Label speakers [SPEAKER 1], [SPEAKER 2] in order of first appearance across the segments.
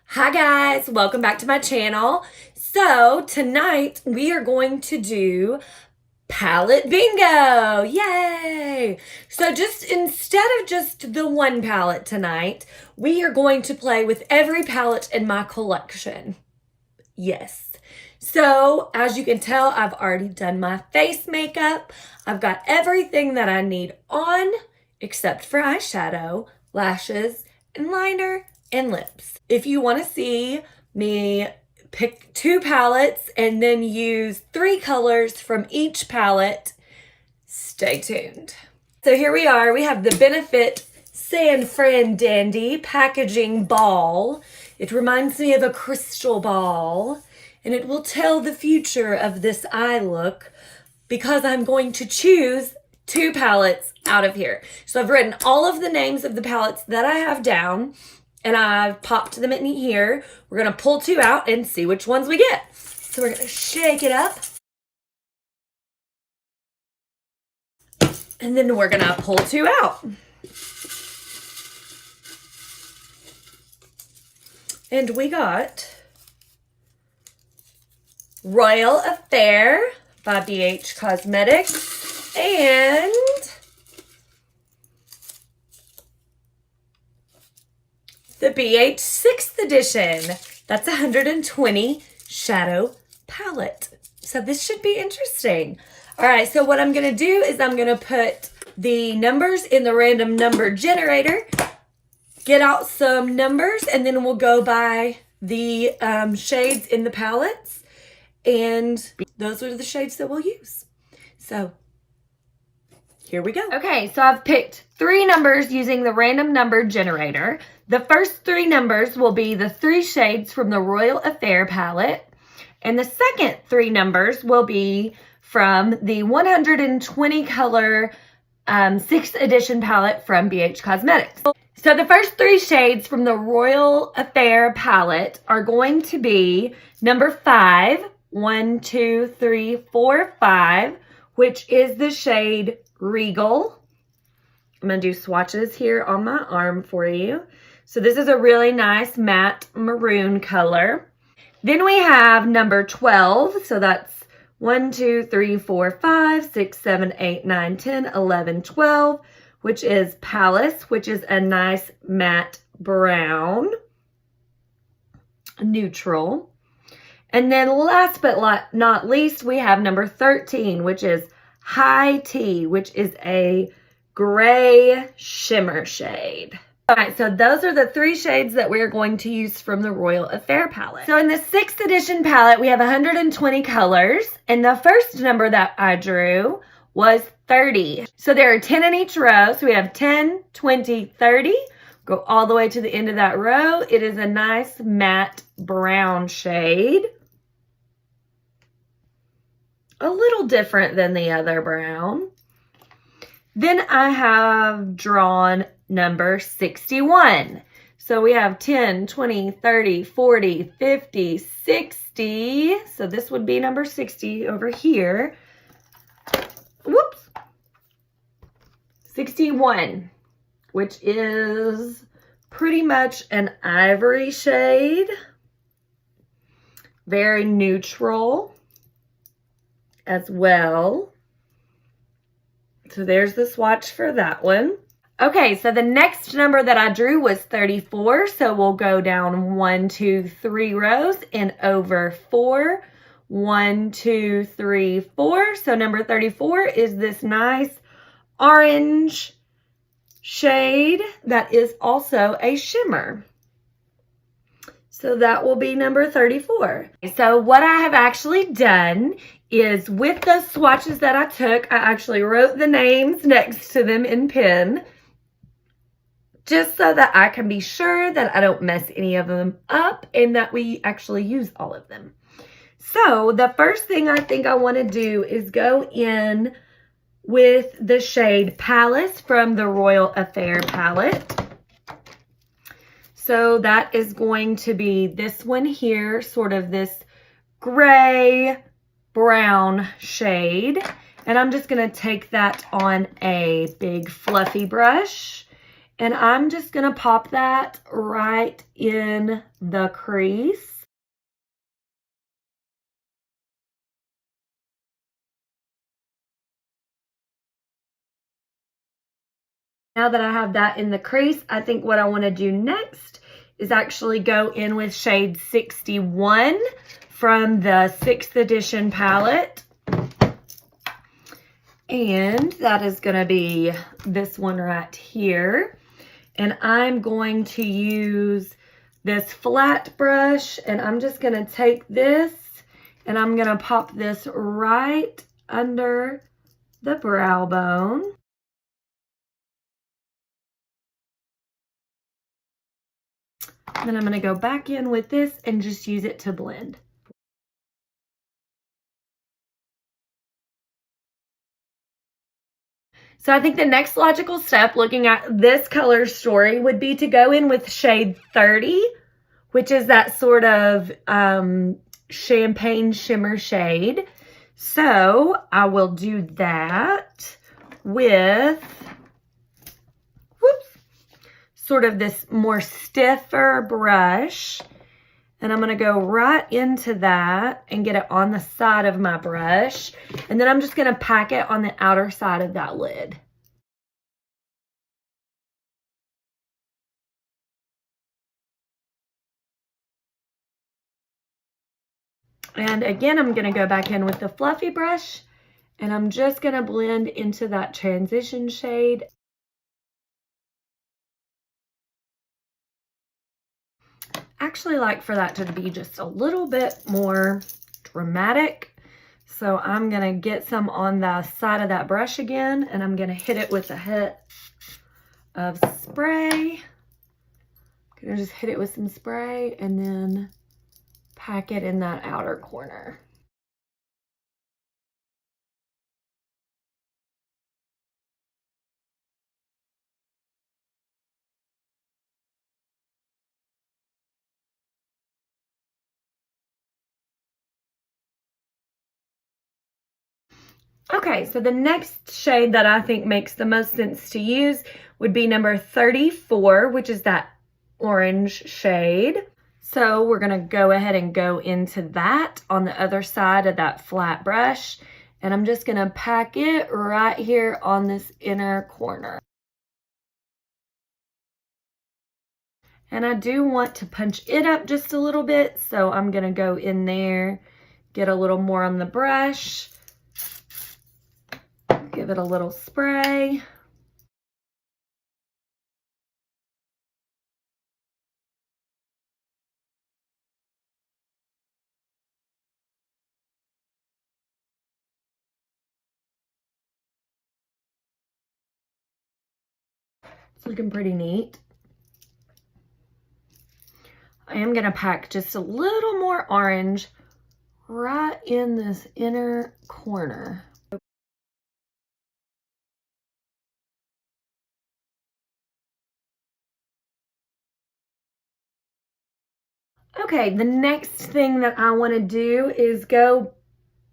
[SPEAKER 1] Hi guys, welcome back to my channel. So tonight we are going to do palette bingo. Yay! So just instead of just the one palette tonight, we are going to play with every palette in my collection. Yes. So as you can tell, I've already done my face makeup. I've got everything that I need on except for eyeshadow, lashes, and liner, and lips. If you want to see me pick two palettes and then use 3 colors from each palette, stay tuned. So here we are. We have the Benefit San Fran Dandy packaging ball. It reminds me of a crystal ball, and it will tell the future of this eye look because I'm going to choose 2 palettes out of here. So I've written all of the names of the palettes that I have down, and I've popped them in here. We're gonna pull 2 out and see which ones we get. So we're gonna shake it up. And then we're gonna pull 2 out. And we got Royal Affair by BH Cosmetics and the BH 6th edition. That's 120 shadow palette. So this should be interesting. All right, so what I'm gonna do is I'm gonna put the numbers in the random number generator, get out some numbers, and then we'll go by the shades in the palettes. And those are the shades that we'll use. So here we go. Okay, so I've picked 3 numbers using the random number generator. The first 3 numbers will be the 3 shades from the Royal Affair palette. And the second 3 numbers will be from the 120 color 6th edition palette from BH Cosmetics. So the first 3 shades from the Royal Affair palette are going to be number 5, 1, 2, 3, 4, 5, which is the shade Regal. I'm going to do swatches here on my arm for you. So this is a really nice matte maroon color. Then we have number 12. So that's 1, 2, 3, 4, 5, 6, 7, 8, 9, 10, 11, 12, which is Palace, which is a nice matte brown, neutral. And then last but not least, we have number 13, which is High Tea, which is a gray shimmer shade. All right, so those are the 3 shades that we're going to use from the Royal Affair palette. So in the 6th edition palette, we have 120 colors, and the first number that I drew was 30. So there are 10 in each row, so we have 10, 20, 30. Go all the way to the end of that row. It is a nice matte brown shade. A little different than the other brown. Then I have drawn number 61. So we have 10, 20, 30, 40, 50, 60. So this would be number 60 over here. Whoops. 61, which is pretty much an ivory shade. Very neutral as well. So there's the swatch for that one. Okay, so the next number that I drew was 34. So we'll go down 1, 2, 3 rows and over 4. 1, 2, 3, 4. So number 34 is this nice orange shade that is also a shimmer. So that will be number 34. So what I have actually done is with the swatches that I took, I actually wrote the names next to them in pen, just so that I can be sure that I don't mess any of them up and that we actually use all of them. So the first thing I think I want to do is go in with the shade Palace from the Royal Affair palette. So that is going to be this one here, sort of this gray brown shade. And I'm just going to take that on a big fluffy brush And I'm just going to pop that right in the crease. Now that I have that in the crease, I think what I want to do next is actually go in with shade 61 from the 6th edition palette. And that is going to be this one right here. And I'm going to use this flat brush, and I'm just going to take this and I'm going to pop this right under the brow bone. Then I'm going to go back in with this and just use it to blend. So I think the next logical step, looking at this color story, would be to go in with shade 30, which is that sort of champagne shimmer shade. So I will do that with, whoops, sort of this more stiffer brush. And I'm going to go right into that and get it on the side of my brush. And then I'm just going to pack it on the outer side of that lid. And again, I'm going to go back in with the fluffy brush, and I'm just going to blend into that transition shade. Actually like for that to be just a little bit more dramatic. So I'm going to get some on the side of that brush again, and I'm going to hit it with a hit of spray. I'm going to just hit it with some spray and then pack it in that outer corner. Okay, so the next shade that I think makes the most sense to use would be number 34, which is that orange shade. So we're going to go ahead and go into that on the other side of that flat brush. And I'm just going to pack it right here on this inner corner. And I do want to punch it up just a little bit, so I'm going to go in there, get a little more on the brush. Give it a little spray. It's looking pretty neat. I am going to pack just a little more orange right in this inner corner. Okay, the next thing that I want to do is go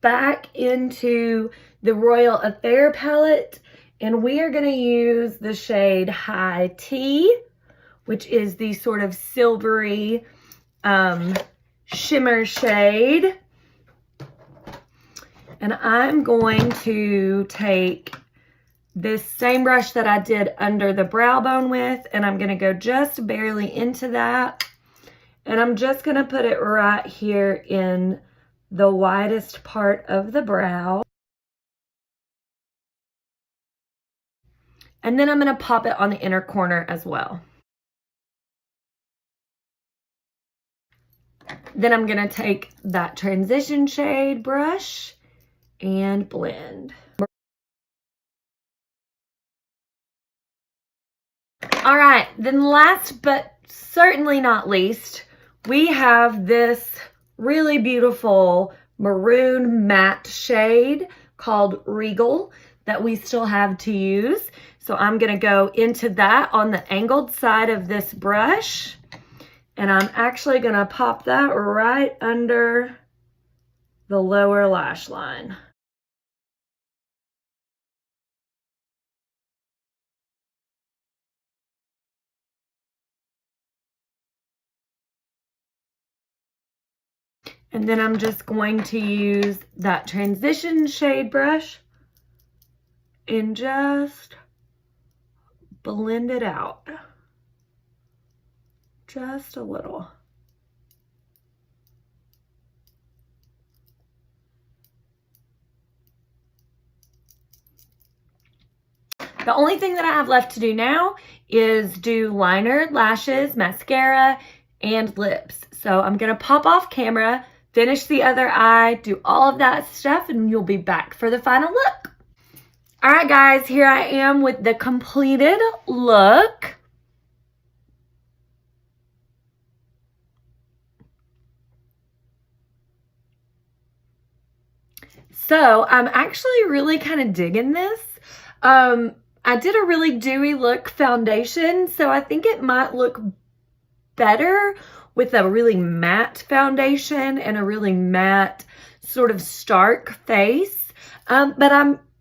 [SPEAKER 1] back into the Royal Affair palette, and we are going to use the shade High Tea, which is the sort of silvery shimmer shade. And I'm going to take this same brush that I did under the brow bone with, and I'm going to go just barely into that. And I'm just going to put it right here in the widest part of the brow. And then I'm going to pop it on the inner corner as well. Then I'm going to take that transition shade brush and blend. All right, then last but certainly not least, we have this really beautiful maroon matte shade called Regal that we still have to use. So I'm going to go into that on the angled side of this brush, and I'm actually going to pop that right under the lower lash line. And then I'm just going to use that transition shade brush and just blend it out. Just a little. The only thing that I have left to do now is do liner, lashes, mascara, and lips. So I'm gonna pop off camera, finish the other eye, do all of that stuff, and you'll be back for the final look. All right, guys, here I am with the completed look. So I'm actually really kind of digging this. I did a really dewy look foundation, so I think it might look better with a really matte foundation and a really matte sort of stark face. But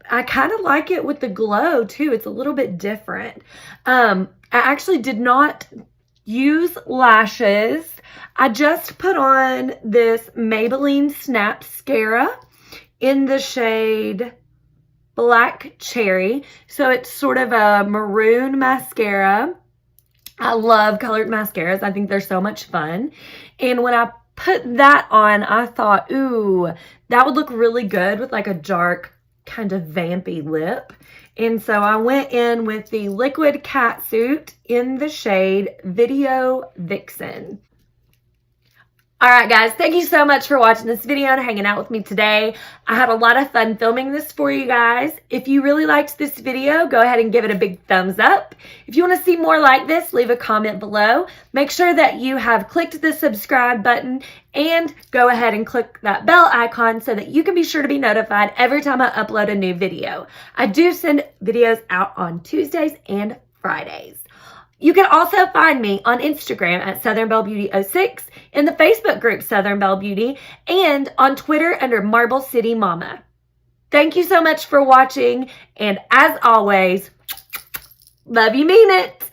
[SPEAKER 1] I kind of like it with the glow too. It's a little bit different. I actually did not use lashes. I just put on this Maybelline Snapscara in the shade Black Cherry. So it's sort of a maroon mascara. I love colored mascaras. I think they're so much fun. And when I put that on, I thought, ooh, that would look really good with like a dark kind of vampy lip. And so I went in with the Liquid Catsuit in the shade Video Vixen. All right, guys, thank you so much for watching this video and hanging out with me today. I had a lot of fun filming this for you guys. If you really liked this video, go ahead and give it a big thumbs up. If you want to see more like this, leave a comment below. Make sure that you have clicked the subscribe button and go ahead and click that bell icon so that you can be sure to be notified every time I upload a new video. I do send videos out on Tuesdays and Fridays. You can also find me on Instagram at Southern Belle Beauty 06, in the Facebook group Southern Belle Beauty, and on Twitter under Marble City Mama. Thank you so much for watching, and as always, love you, mean it.